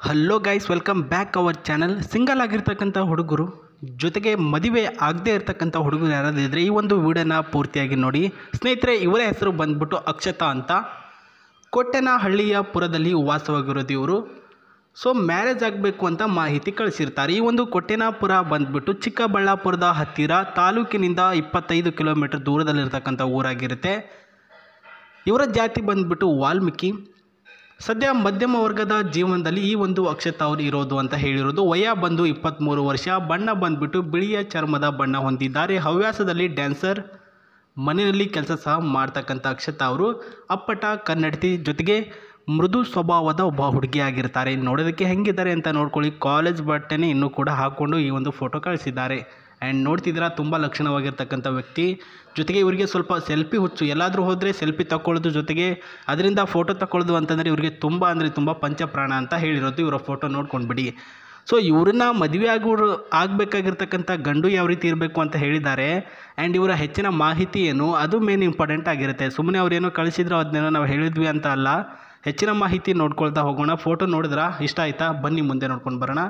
Hello guys, welcome back our channel. Single ಆಗಿರ್ತಕ್ಕಂಥ ಹುಡುಗರು ಜೊತೆಗೆ ಮದುವೆ ಆಗದೆ ಇರ್ತಕ್ಕಂಥ ಹುಡುಗರು ಯಾರಾದರೂ ಇದ್ದರೆ ಈ ಒಂದು ವಿಡಿಯೋನ ಪೂರ್ತಿಯಾಗಿ ನೋಡಿ. ಸ್ನೇಹಿತರೆ, ಇವರ ಹೆಸರು ಬಂದ್ಬಿಟ್ಟು ಅಕ್ಷತಾ ಅಂತ. ಕೊಟ್ಟೆನಹಳ್ಳಿಯ ಪುರದಲ್ಲಿ ವಾಸವಾಗಿರೋದು ಇವರು. ಸೊ ಮ್ಯಾರೇಜ್ ಆಗಬೇಕು ಅಂತ ಮಾಹಿತಿ ಕಳಿಸಿರ್ತಾರೆ. ಈ ಒಂದು ಕೊಟ್ಟೆನಪುರ ಬಂದ್ಬಿಟ್ಟು ಚಿಕ್ಕಬಳ್ಳಾಪುರದ ಹತ್ತಿರ ತಾಲೂಕಿನಿಂದ 25 ಕಿಲೋಮೀಟರ್ ದೂರದಲ್ಲಿರ್ತಕ್ಕಂಥ ಊರಾಗಿರುತ್ತೆ. ಇವರ ಜಾತಿ ಬಂದ್ಬಿಟ್ಟು ವಾಲ್ಮೀಕಿ. ಸದ್ಯ ಮಧ್ಯಮ ವರ್ಗದ ಜೀವನದಲ್ಲಿ ಈ ಒಂದು ಅಕ್ಷತಾ ಅವರು ಇರೋದು ಅಂತ ಹೇಳಿರೋದು. ವಯ ಬಂದು 23 ವರ್ಷ. ಬಣ್ಣ ಬಂದ್ಬಿಟ್ಟು ಬಿಳಿಯ ಚರ್ಮದ ಬಣ್ಣ ಹೊಂದಿದ್ದಾರೆ. ಹವ್ಯಾಸದಲ್ಲಿ ಡ್ಯಾನ್ಸರ್, ಮನೆಯಲ್ಲಿ ಕೆಲಸ ಸಹ ಮಾಡ್ತಕ್ಕಂಥ ಅಕ್ಷತಾ ಅವರು ಅಪ್ಪಟ ಕನ್ನಡತಿ, ಜೊತೆಗೆ ಮೃದು ಸ್ವಭಾವದ ಒಬ್ಬ ಹುಡುಗಿಯಾಗಿರ್ತಾರೆ. ನೋಡೋದಕ್ಕೆ ಹೆಂಗಿದ್ದಾರೆ ಅಂತ ನೋಡ್ಕೊಳ್ಳಿ. ಕಾಲೇಜ್ ಬಟ್ಟೆನೇ ಇನ್ನೂ ಕೂಡ ಹಾಕ್ಕೊಂಡು ಈ ಒಂದು ಫೋಟೋ ಕಳಿಸಿದ್ದಾರೆ. ಆ್ಯಂಡ್ ನೋಡ್ತಿದ್ದೀರಾ, ತುಂಬ ಲಕ್ಷಣವಾಗಿರ್ತಕ್ಕಂಥ ವ್ಯಕ್ತಿ. ಜೊತೆಗೆ ಇವರಿಗೆ ಸ್ವಲ್ಪ ಸೆಲ್ಫಿ ಹುಚ್ಚು. ಎಲ್ಲಾದರೂ ಹೋದರೆ ಸೆಲ್ಫಿ ತಗೊಳ್ಳೋದು, ಜೊತೆಗೆ ಅದರಿಂದ ಫೋಟೋ ತಗೊಳ್ಳೋದು ಅಂತಂದರೆ ಇವರಿಗೆ ತುಂಬ ಅಂದರೆ ತುಂಬ ಪಂಚಪ್ರಾಣ ಅಂತ ಹೇಳಿರೋದು. ಇವರ ಫೋಟೋ ನೋಡ್ಕೊಂಡ್ಬಿಡಿ. ಸೊ ಇವ್ರನ್ನ ಮದುವೆ ಆಗಬೇಕಾಗಿರ್ತಕ್ಕಂಥ ಗಂಡು ಯಾವ ರೀತಿ ಇರಬೇಕು ಅಂತ ಹೇಳಿದ್ದಾರೆ. ಆ್ಯಂಡ್ ಇವರ ಹೆಚ್ಚಿನ ಮಾಹಿತಿ ಏನು, ಅದು ಮೇನ್ ಇಂಪಾರ್ಟೆಂಟ್ ಆಗಿರುತ್ತೆ. ಸುಮ್ಮನೆ ಅವ್ರೇನೋ ಕಳಿಸಿದ್ರು ಅದನ್ನೇನೋ ನಾವು ಹೇಳಿದ್ವಿ ಅಂತ ಅಲ್ಲ. ಹೆಚ್ಚಿನ ಮಾಹಿತಿ ನೋಡ್ಕೊಳ್ತಾ ಹೋಗೋಣ. ಫೋಟೋ ನೋಡಿದ್ರಾ, ಇಷ್ಟ ಆಯಿತಾ? ಬನ್ನಿ ಮುಂದೆ ನೋಡ್ಕೊಂಡು ಬರೋಣ.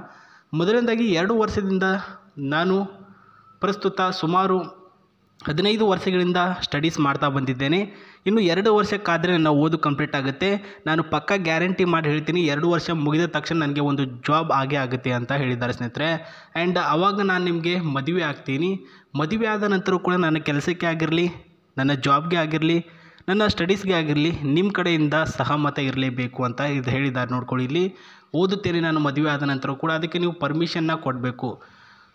ಮೊದಲನೇದಾಗಿ 2 ವರ್ಷದಿಂದ ನಾನು ಪ್ರಸ್ತುತ ಸುಮಾರು 15 ವರ್ಷಗಳಿಂದ ಸ್ಟಡೀಸ್ ಮಾಡ್ತಾ ಬಂದಿದ್ದೇನೆ. ಇನ್ನು 2 ವರ್ಷಕ್ಕಾದರೆ ನನ್ನ ಓದು ಕಂಪ್ಲೀಟ್ ಆಗುತ್ತೆ. ನಾನು ಪಕ್ಕಾ ಗ್ಯಾರಂಟಿ ಮಾಡಿ ಹೇಳ್ತೀನಿ, 2 ವರ್ಷ ಮುಗಿದ ತಕ್ಷಣ ನನಗೆ ಒಂದು ಜಾಬ್ ಆಗೇ ಆಗುತ್ತೆ ಅಂತ ಹೇಳಿದ್ದಾರೆ ಸ್ನೇಹಿತರೆ. ಆ್ಯಂಡ್ ಆವಾಗ ನಾನು ನಿಮಗೆ ಮದುವೆ ಆಗ್ತೀನಿ. ಮದುವೆ ಆದ ನಂತರ ಕೂಡ ನನ್ನ ಕೆಲಸಕ್ಕೆ ಆಗಿರಲಿ, ನನ್ನ ಜಾಬ್ಗೆ ಆಗಿರಲಿ, ನನ್ನ ಸ್ಟಡೀಸ್ಗೆ ಆಗಿರಲಿ ನಿಮ್ಮ ಕಡೆಯಿಂದ ಸಹಮತ ಇರಲೇಬೇಕು ಅಂತ ಇದು ಹೇಳಿದ್ದಾರೆ. ನೋಡ್ಕೊಳ್ಳಿ, ಇಲ್ಲಿ ಓದುತ್ತೇನೆ ನಾನು ಮದುವೆ ಆದ ನಂತರ ಕೂಡ, ಅದಕ್ಕೆ ನೀವು ಪರ್ಮಿಷನ್ನ ಕೊಡಬೇಕು.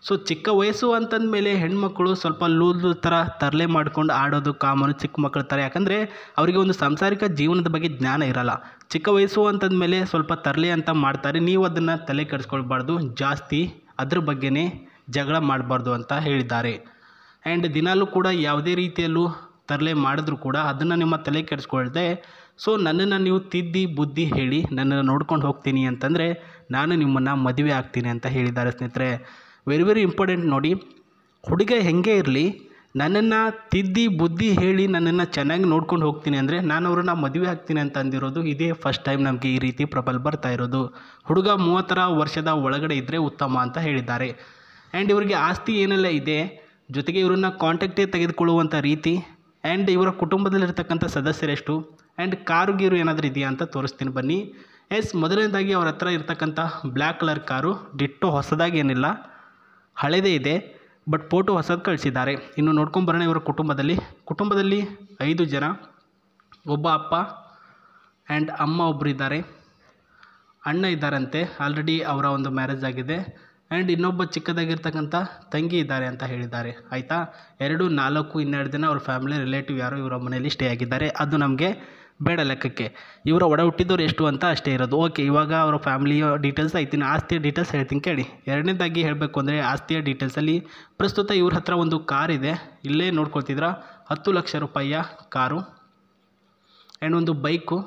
ಸೊ ಚಿಕ್ಕ ವಯಸ್ಸು ಅಂತಂದಮೇಲೆ ಹೆಣ್ಮಕ್ಳು ಸ್ವಲ್ಪ ಲೂಲು ಥರ ತರಲೆ ಮಾಡ್ಕೊಂಡು ಆಡೋದು ಕಾಮನು, ಚಿಕ್ಕ ಮಕ್ಕಳ ಥರ. ಯಾಕಂದರೆ ಅವರಿಗೆ ಒಂದು ಸಾಂಸಾರಿಕ ಜೀವನದ ಬಗ್ಗೆ ಜ್ಞಾನ ಇರಲ್ಲ. ಚಿಕ್ಕ ವಯಸ್ಸು ಅಂತಂದಮೇಲೆ ಸ್ವಲ್ಪ ತರಲೆ ಅಂತ ಮಾಡ್ತಾರೆ. ನೀವು ಅದನ್ನು ತಲೆ ಕೆಡಿಸ್ಕೊಳ್ಬಾರ್ದು, ಜಾಸ್ತಿ ಅದ್ರ ಬಗ್ಗೆನೇ ಜಗಳ ಮಾಡಬಾರ್ದು ಅಂತ ಹೇಳಿದ್ದಾರೆ. ಆ್ಯಂಡ್ ದಿನಾಲೂ ಕೂಡ ಯಾವುದೇ ರೀತಿಯಲ್ಲೂ ತರಲೆ ಮಾಡಿದ್ರು ಕೂಡ ಅದನ್ನು ನಿಮ್ಮ ತಲೆ ಕೆಡಿಸ್ಕೊಳ್ದೆ, ಸೊ ನನ್ನನ್ನು ನೀವು ತಿದ್ದಿ ಬುದ್ಧಿ ಹೇಳಿ ನನ್ನನ್ನು ನೋಡ್ಕೊಂಡು ಹೋಗ್ತೀನಿ ಅಂತಂದರೆ ನಾನು ನಿಮ್ಮನ್ನು ಮದುವೆ ಆಗ್ತೀನಿ ಅಂತ ಹೇಳಿದ್ದಾರೆ ಸ್ನೇಹಿತರೆ. ವೆರಿ ವೆರಿ ಇಂಪಾರ್ಟೆಂಟ್ ನೋಡಿ. ಹುಡುಗ ಹೆಂಗೆ ಇರಲಿ, ನನ್ನನ್ನು ತಿದ್ದಿ ಬುದ್ಧಿ ಹೇಳಿ ನನ್ನನ್ನು ಚೆನ್ನಾಗಿ ನೋಡ್ಕೊಂಡು ಹೋಗ್ತೀನಿ ಅಂದರೆ ನಾನು ಅವ್ರನ್ನ ಮದುವೆ ಆಗ್ತೀನಿ ಅಂತ ಅಂದಿರೋದು ಇದೇ ಫಸ್ಟ್ ಟೈಮ್ ನಮಗೆ ಈ ರೀತಿ ಪ್ರಬಲ್ ಬರ್ತಾ ಇರೋದು. ಹುಡುಗ 30 ವರ್ಷದ ಒಳಗಡೆ ಇದ್ದರೆ ಉತ್ತಮ ಅಂತ ಹೇಳಿದ್ದಾರೆ. ಆ್ಯಂಡ್ ಇವರಿಗೆ ಆಸ್ತಿ ಏನೆಲ್ಲ ಇದೆ, ಜೊತೆಗೆ ಇವರನ್ನ ಕಾಂಟ್ಯಾಕ್ಟೇ ತೆಗೆದುಕೊಳ್ಳುವಂಥ ರೀತಿ, ಆ್ಯಂಡ್ ಇವರ ಕುಟುಂಬದಲ್ಲಿರ್ತಕ್ಕಂಥ ಸದಸ್ಯರೆಷ್ಟು, ಆ್ಯಂಡ್ ಕಾರು ಗೀರು ಏನಾದರೂ ಇದೆಯಾ ಅಂತ ತೋರಿಸ್ತೀನಿ ಬನ್ನಿ. ಮೊದಲನೇದಾಗಿ ಅವ್ರ ಹತ್ರ ಇರ್ತಕ್ಕಂಥ ಬ್ಲ್ಯಾಕ್ ಕಲರ್ ಕಾರು ಡಿಟ್ಟೋ, ಹೊಸದಾಗಿ ಏನಿಲ್ಲ, ಹಳೆದೇ ಇದೆ, ಬಟ್ ಫೋಟೋ ಹೊಸದು ಕಳಿಸಿದ್ದಾರೆ. ಇನ್ನು ನೋಡ್ಕೊಂಬರೋಣ. ಇವರ ಕುಟುಂಬದಲ್ಲಿ 5 ಜನ, ಒಬ್ಬ ಅಪ್ಪ ಆ್ಯಂಡ್ ಅಮ್ಮ ಒಬ್ಬರು ಇದ್ದಾರೆ, ಅಣ್ಣ ಇದ್ದಾರಂತೆ, ಆಲ್ರೆಡಿ ಅವರ ಒಂದು ಮ್ಯಾರೇಜ್ ಆಗಿದೆ. ಆ್ಯಂಡ್ ಇನ್ನೊಬ್ಬ ಚಿಕ್ಕದಾಗಿರ್ತಕ್ಕಂಥ ತಂಗಿ ಇದ್ದಾರೆ ಅಂತ ಹೇಳಿದ್ದಾರೆ. ಆಯಿತಾ, 2, 4, 12 ಜನ ಅವ್ರ ಫ್ಯಾಮಿಲಿ ರಿಲೇಟಿವ್ ಯಾರೋ ಇವರ ಮನೆಯಲ್ಲಿ ಸ್ಟೇ ಆಗಿದ್ದಾರೆ. ಅದು ನಮಗೆ ಬೇಡ ಲೆಕ್ಕಕ್ಕೆ. ಇವರ ಒಡ ಹುಟ್ಟಿದವರು ಎಷ್ಟು ಅಂತ ಅಷ್ಟೇ ಇರೋದು. ಓಕೆ, ಇವಾಗ ಅವರ ಫ್ಯಾಮಿಲಿಯ ಡೀಟೇಲ್ಸ್ ಆಯ್ತೀನಿ. ಆಸ್ತಿಯ ಡೀಟೇಲ್ಸ್ ಹೇಳ್ತೀನಿ ಕೇಳಿ. ಎರಡನೇದಾಗಿ ಹೇಳಬೇಕು ಅಂದರೆ ಆಸ್ತಿಯ ಡೀಟೇಲ್ಸಲ್ಲಿ ಪ್ರಸ್ತುತ ಇವ್ರ ಹತ್ರ ಒಂದು ಕಾರ್ ಇದೆ. ಇಲ್ಲೇ ನೋಡ್ಕೊಳ್ತಿದ್ರ, 10 ಲಕ್ಷ ರೂಪಾಯಿಯ ಕಾರು. ಆ್ಯಂಡ್ ಒಂದು ಬೈಕು,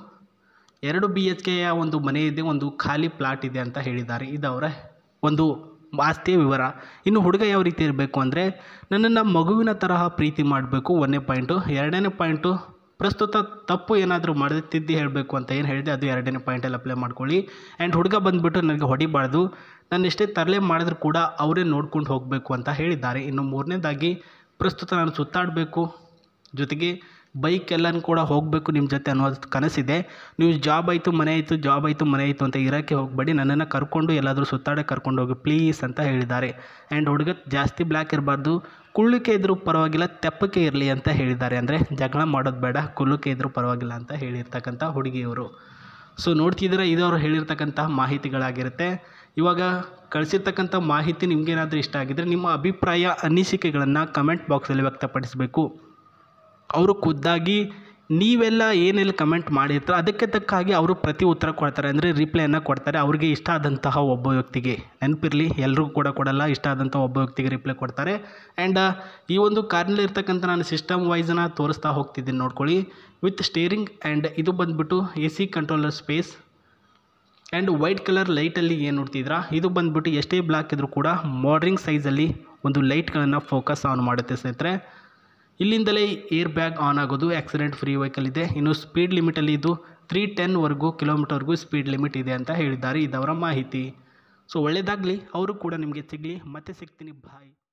2 BHKಯ ಒಂದು ಮನೆ ಇದೆ, ಒಂದು ಖಾಲಿ ಪ್ಲಾಟ್ ಇದೆ ಅಂತ ಹೇಳಿದ್ದಾರೆ. ಇದು ಅವರ ಒಂದು ಆಸ್ತಿಯ ವಿವರ. ಇನ್ನು ಹುಡುಗ ಯಾವ ರೀತಿ ಇರಬೇಕು ಅಂದರೆ ನನ್ನನ್ನು ಮಗುವಿನ ತರಹ ಪ್ರೀತಿ ಮಾಡಬೇಕು, 1ನೇ ಪಾಯಿಂಟು. 2ನೇ ಪಾಯಿಂಟು, ಪ್ರಸ್ತುತ ತಪ್ಪು ಏನಾದರೂ ಮಾಡಿದ್ರೆ ತಿದ್ದಿ ಹೇಳಬೇಕು ಅಂತ ಏನು ಹೇಳಿದೆ, ಅದು 2ನೇ ಪಾಯಿಂಟಲ್ಲಿ ಅಪ್ಲೈ ಮಾಡ್ಕೊಳ್ಳಿ. ಆ್ಯಂಡ್ ಹುಡುಗ ಬಂದುಬಿಟ್ಟು ನನಗೆ ಹೊಡಿಬಾರ್ದು, ನಾನು ಎಷ್ಟೇ ತರಲೆ ಮಾಡಿದ್ರು ಕೂಡ ಅವರೇ ನೋಡ್ಕೊಂಡು ಹೋಗಬೇಕು ಅಂತ ಹೇಳಿದ್ದಾರೆ. ಇನ್ನು 3ನೇದಾಗಿ, ಪ್ರಸ್ತುತ ನಾನು ಸುತ್ತಾಡಬೇಕು, ಜೊತೆಗೆ ಬೈಕ್ ಎಲ್ಲನೂ ಕೂಡ ಹೋಗಬೇಕು ನಿಮ್ಮ ಜೊತೆ ಅನ್ನೋದು ಕನಸಿದೆ. ನೀವು ಜಾಬ್ ಆಯಿತು ಮನೆ ಆಯಿತು, ಜಾಬ್ ಆಯಿತು ಮನೆ ಆಯಿತು ಅಂತ ಇರೋಕ್ಕೆ ಹೋಗಬೇಡಿ, ನನ್ನನ್ನು ಕರ್ಕೊಂಡು ಎಲ್ಲಾದರೂ ಸುತ್ತಾಡಕ್ಕೆ ಕರ್ಕೊಂಡು ಹೋಗಿ ಪ್ಲೀಸ್ ಅಂತ ಹೇಳಿದ್ದಾರೆ. ಆ್ಯಂಡ್ ಹುಡುಗ ಜಾಸ್ತಿ ಬ್ಲ್ಯಾಕ್ ಇರಬಾರ್ದು, ಕುಳ್ಳಿಕೆ ಇದ್ದರೂ ಪರವಾಗಿಲ್ಲ, ತೆಪ್ಪಕ್ಕೆ ಇರಲಿ ಅಂತ ಹೇಳಿದ್ದಾರೆ. ಅಂದರೆ ಜಗಳ ಮಾಡೋದು ಬೇಡ, ಕುಳ್ಳಿಕೆ ಇದ್ದರೂ ಪರವಾಗಿಲ್ಲ ಅಂತ ಹೇಳಿರ್ತಕ್ಕಂಥ ಹುಡುಗಿಯವರು. ಸೊ ನೋಡ್ತಿದ್ದೀರಾ, ಇದು ಅವರು ಹೇಳಿರ್ತಕ್ಕಂಥ ಮಾಹಿತಿಗಳಾಗಿರುತ್ತೆ. ಇವಾಗ ಕಳಿಸಿರ್ತಕ್ಕಂಥ ಮಾಹಿತಿ ನಿಮಗೇನಾದರೂ ಇಷ್ಟ ಆಗಿದ್ದರೆ ನಿಮ್ಮ ಅಭಿಪ್ರಾಯ, ಅನಿಸಿಕೆಗಳನ್ನು ಕಮೆಂಟ್ ಬಾಕ್ಸಲ್ಲಿ ವ್ಯಕ್ತಪಡಿಸಬೇಕು. ಅವರು ಖುದ್ದಾಗಿ ನೀವೆಲ್ಲ ಏನೆಲ್ಲ ಕಮೆಂಟ್ ಮಾಡಿರ್ತಾರೆ ಅದಕ್ಕೆ ತಕ್ಕ ಹಾಗೆ ಅವರು ಪ್ರತಿ ಉತ್ತರ ಕೊಡ್ತಾರೆ, ಅಂದರೆ ರಿಪ್ಲೈಯನ್ನು ಕೊಡ್ತಾರೆ. ಅವ್ರಿಗೆ ಇಷ್ಟ ಆದಂತಹ ಒಬ್ಬ ವ್ಯಕ್ತಿಗೆ, ನೆನಪಿರಲಿ ಎಲ್ರಿಗೂ ಕೂಡ ಕೊಡಲ್ಲ, ಇಷ್ಟ ಆದಂಥ ಒಬ್ಬ ವ್ಯಕ್ತಿಗೆ ರಿಪ್ಲೈ ಕೊಡ್ತಾರೆ. ಆ್ಯಂಡ್ ಈ ಒಂದು ಕಾರ್ನಲ್ಲಿ ಇರ್ತಕ್ಕಂಥ ನಾನು ಸಿಸ್ಟಮ್ ವೈಸನ್ನು ತೋರಿಸ್ತಾ ಹೋಗ್ತಿದ್ದೀನಿ ನೋಡ್ಕೊಳ್ಳಿ. ವಿತ್ ಸ್ಟೇರಿಂಗ್, ಆ್ಯಂಡ್ ಇದು ಬಂದುಬಿಟ್ಟು AC controller space, and white colour ಲೈಟಲ್ಲಿ ಏನು ನೋಡ್ತಿದ್ರಾ, ಇದು ಬಂದುಬಿಟ್ಟು ಎಷ್ಟೇ ಬ್ಲ್ಯಾಕ್ ಇದ್ದರೂ ಕೂಡ ಮಾಡರಿಂಗ್ ಸೈಜಲ್ಲಿ ಒಂದು ಲೈಟ್ಗಳನ್ನು ಫೋಕಸ್ ಆನ್ ಮಾಡುತ್ತೆ ಸ್ನೇಹಿತರೆ. ಇಲ್ಲಿಂದಲೇ ಏರ್ ಬ್ಯಾಗ್ ಆನ್ ಆಗೋದು, ಆಕ್ಸಿಡೆಂಟ್ ಫ್ರೀ ವೆಹಿಕಲ್ ಇದೆ. ಇನ್ನು ಸ್ಪೀಡ್ ಲಿಮಿಟಲ್ಲಿ ಇದು 310ವರೆಗೂ ಕಿಲೋಮೀಟರ್ವರೆಗೂ ಸ್ಪೀಡ್ ಲಿಮಿಟ್ ಇದೆ ಅಂತ ಹೇಳಿದ್ದಾರೆ. ಇದವರ ಮಾಹಿತಿ. ಸೊ ಒಳ್ಳೆಯದಾಗಲಿ, ಅವರು ಕೂಡ ನಿಮಗೆ ಸಿಗಲಿ. ಮತ್ತೆ ಸಿಗ್ತೀನಿ. ಬಾಯ್.